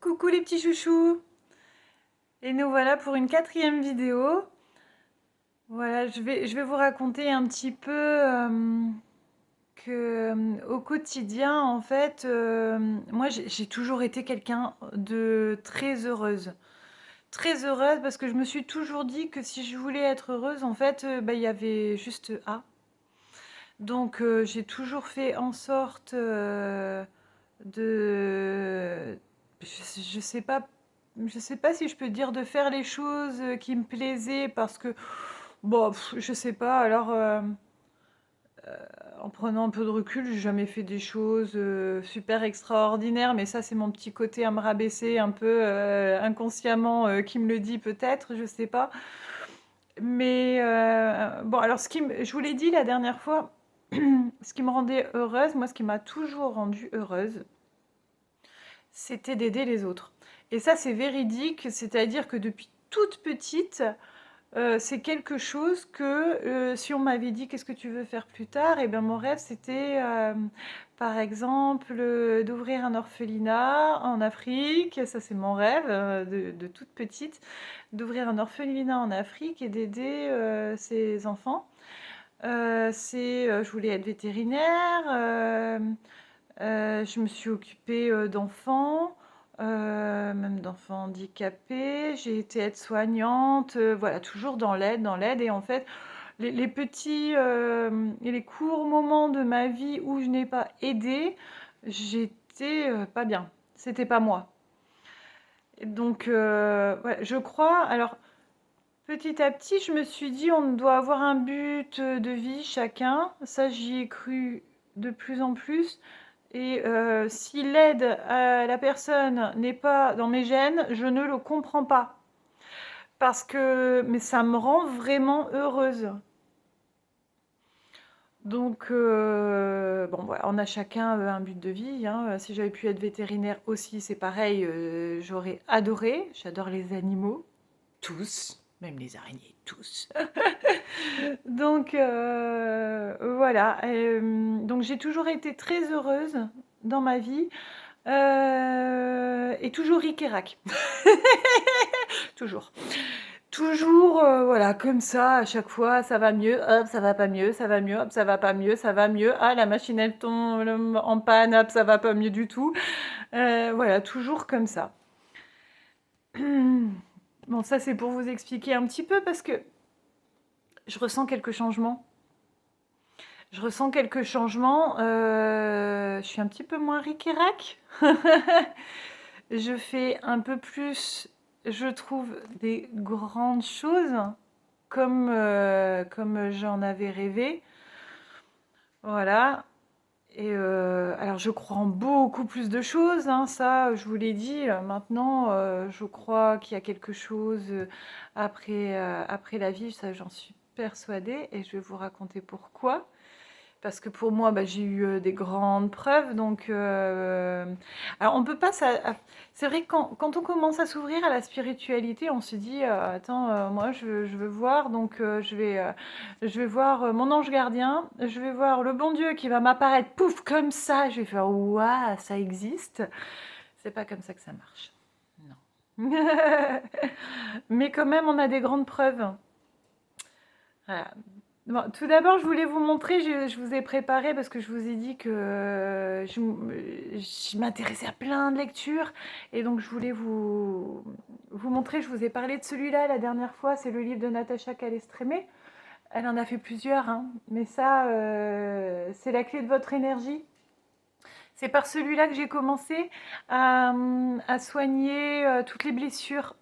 Coucou les petits chouchous! Et nous voilà pour une quatrième vidéo. Voilà, je vais vous raconter un petit peu au quotidien, en fait, moi j'ai toujours été quelqu'un de très heureuse. Très heureuse parce que je me suis toujours dit que si je voulais être heureuse, en fait, bah, il y avait juste A. Donc j'ai toujours fait en sorte de... je sais pas, je sais pas si je peux dire de faire les choses qui me plaisaient parce que, bon, je sais pas. Alors, en prenant un peu de recul, j'ai jamais fait des choses super extraordinaires, mais ça, c'est mon petit côté à me rabaisser un peu inconsciemment qui me le dit peut-être, je sais pas. Mais bon, alors je vous l'ai dit la dernière fois, ce qui me rendait heureuse, moi, ce qui m'a toujours rendue heureuse, c'était d'aider les autres. Et ça, c'est véridique, c'est-à-dire que depuis toute petite, c'est quelque chose que si on m'avait dit qu'est-ce que tu veux faire plus tard, et bien mon rêve c'était par exemple d'ouvrir un orphelinat en Afrique, ça c'est mon rêve de toute petite, d'ouvrir un orphelinat en Afrique et d'aider ces enfants. Je voulais être vétérinaire, je me suis occupée d'enfants, même d'enfants handicapés. J'ai été aide-soignante, voilà, toujours dans l'aide. Et en fait, les petits et les courts moments de ma vie où je n'ai pas aidé, j'étais pas bien. C'était pas moi. Et donc, voilà, je crois. Alors, petit à petit, je me suis dit, on doit avoir un but de vie chacun. Ça, j'y ai cru de plus en plus. Et si l'aide à la personne n'est pas dans mes gènes, je ne le comprends pas. Mais ça me rend vraiment heureuse. Donc, bon, voilà, on a chacun un but de vie, hein. Si j'avais pu être vétérinaire aussi, c'est pareil, j'aurais adoré. J'adore les animaux, tous, même les araignées, tous. Donc, voilà. Donc, j'ai toujours été très heureuse dans ma vie. Et toujours ric et rac. Toujours. Toujours, voilà, comme ça, à chaque fois, ça va mieux, hop, ça va pas mieux, ça va mieux, hop, ça va pas mieux, ça va mieux. Ah, la machine, elle tombe en panne, hop, ça va pas mieux du tout. Voilà, toujours comme ça. Bon, ça, c'est pour vous expliquer un petit peu parce que je ressens quelques changements. Je ressens quelques changements. Je suis un petit peu moins ric et rac. Je fais un peu plus, je trouve, des grandes choses comme j'en avais rêvé. Voilà. Et alors, je crois en beaucoup plus de choses, hein, ça, je vous l'ai dit. Maintenant, je crois qu'il y a quelque chose après la vie, ça, j'en suis persuadée, et je vais vous raconter pourquoi. Parce que pour moi, bah, j'ai eu des grandes preuves. Donc, alors on peut pas. C'est vrai que quand on commence à s'ouvrir à la spiritualité, on se dit attends, moi je veux voir. Donc, je vais voir mon ange gardien. Je vais voir le bon Dieu qui va m'apparaître, pouf, comme ça. Je vais faire waouh, ça existe. C'est pas comme ça que ça marche. Non. Mais quand même, on a des grandes preuves. Voilà. Bon, tout d'abord, je voulais vous montrer, je vous ai préparé parce que je vous ai dit que je m'intéressais à plein de lectures et donc je voulais vous montrer, je vous ai parlé de celui-là la dernière fois, c'est le livre de Natacha Calestrémé. Elle en a fait plusieurs, hein, mais ça, c'est la clé de votre énergie. C'est par celui-là que j'ai commencé à soigner toutes les blessures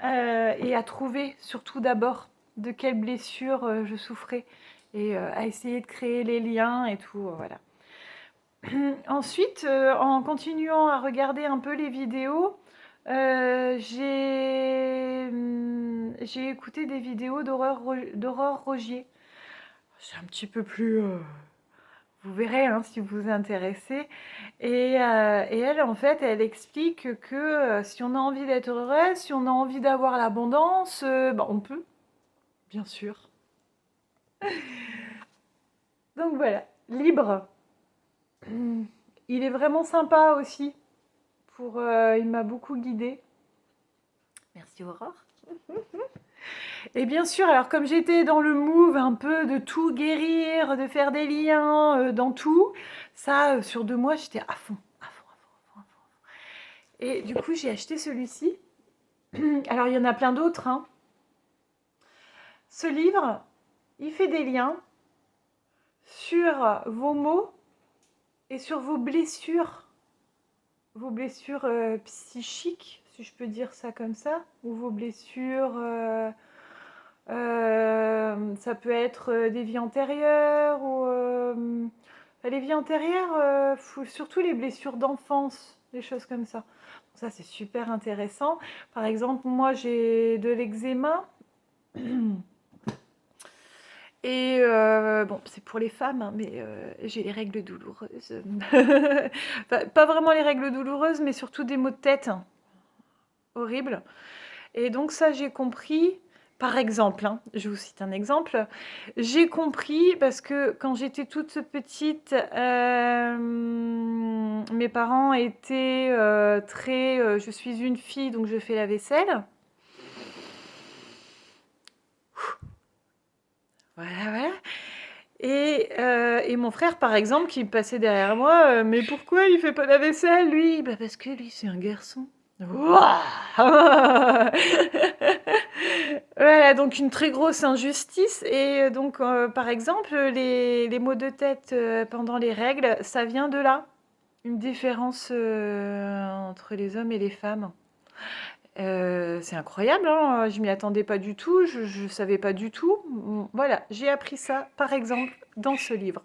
et à trouver surtout d'abord de quelles blessures je souffrais et à essayer de créer les liens et tout, voilà. Ensuite, en continuant à regarder un peu les vidéos, j'ai écouté des vidéos d'Aurore Rogier. C'est un petit peu plus... vous verrez hein, si vous vous intéressez. Et elle, en fait, elle explique que si on a envie d'être heureuse, si on a envie d'avoir l'abondance, bah, on peut, bien sûr. Donc voilà, libre. Il est vraiment sympa aussi il m'a beaucoup guidée. Merci Aurore. Et bien sûr, alors comme j'étais dans le move un peu de tout guérir, de faire des liens dans tout, ça, sur 2 mois, j'étais à fond, à fond, à fond, à fond, à fond. Et du coup, j'ai acheté celui-ci. Alors, il y en a plein d'autres, hein. Ce livre, il fait des liens sur vos mots et sur vos blessures psychiques, si je peux dire ça comme ça, ou vos blessures, ça peut être des vies antérieures, ou les vies antérieures, surtout les blessures d'enfance, des choses comme ça. Donc ça, c'est super intéressant. Par exemple, moi, j'ai de l'eczéma. Et bon, c'est pour les femmes, hein, mais j'ai les règles douloureuses. Pas vraiment les règles douloureuses, mais surtout des maux de tête horribles. Et donc ça, j'ai compris, par exemple, hein, je vous cite un exemple, j'ai compris parce que quand j'étais toute petite, mes parents étaient très... je suis une fille, donc je fais la vaisselle. Voilà, voilà. Et mon frère, par exemple, qui passait derrière moi, mais pourquoi il fait pas la vaisselle, lui? Bah parce que lui, c'est un garçon. Ouah. Voilà, donc une très grosse injustice. Et donc, par exemple, les maux de tête pendant les règles, ça vient de là. Une différence entre les hommes et les femmes. C'est incroyable, hein, je m'y attendais pas du tout, je savais pas du tout. Voilà, j'ai appris ça, par exemple, dans ce livre.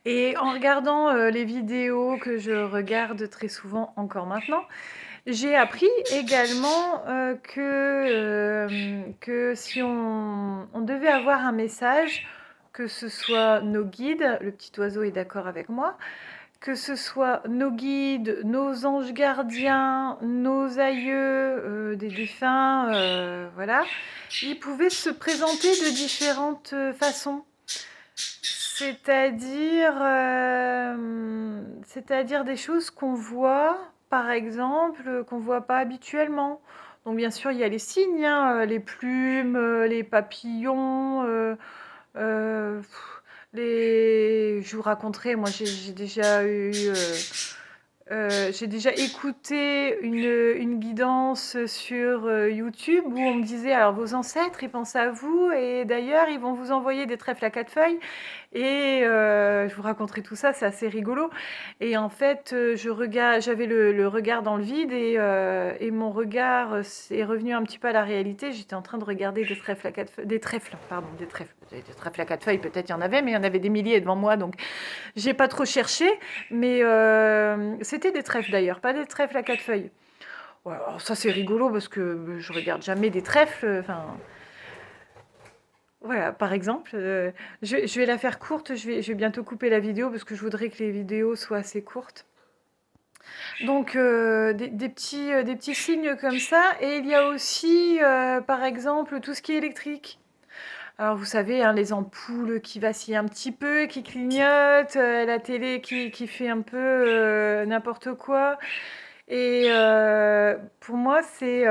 Et en regardant les vidéos que je regarde très souvent encore maintenant, j'ai appris également que si on devait avoir un message, que ce soit nos guides, le petit oiseau est d'accord avec moi, que ce soit nos guides, nos anges gardiens, nos aïeux, des défunts, voilà, ils pouvaient se présenter de différentes façons. C'est-à-dire des choses qu'on voit, par exemple, qu'on ne voit pas habituellement. Donc bien sûr, il y a les signes, hein, les plumes, les papillons, je vous raconterai, moi j'ai déjà écouté une guidance sur YouTube où on me disait, alors vos ancêtres, ils pensent à vous et d'ailleurs, ils vont vous envoyer des trèfles à 4 feuilles. Et je vous raconterai tout ça, c'est assez rigolo. Et en fait, j'avais le regard dans le vide et mon regard est revenu un petit peu à la réalité. J'étais en train de regarder des trèfles à 4 feuilles, des trèfles à 4 feuilles, peut-être il y en avait, mais il y en avait des milliers devant moi, donc j'ai pas trop cherché. Mais c'était des trèfles d'ailleurs, pas des trèfles à 4 feuilles. Ouais, alors ça c'est rigolo parce que je regarde jamais des trèfles. Enfin, voilà, par exemple, je vais la faire courte, je vais bientôt couper la vidéo parce que je voudrais que les vidéos soient assez courtes. Donc, des petits signes comme ça. Et il y a aussi, par exemple, tout ce qui est électrique. Alors, vous savez, hein, les ampoules qui vacillent un petit peu, qui clignotent, la télé qui fait un peu n'importe quoi. Et pour moi, c'est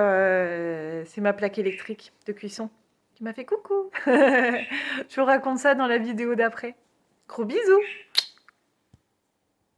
ma plaque électrique de cuisson qui m'a fait coucou. Je vous raconte ça dans la vidéo d'après. Gros bisous!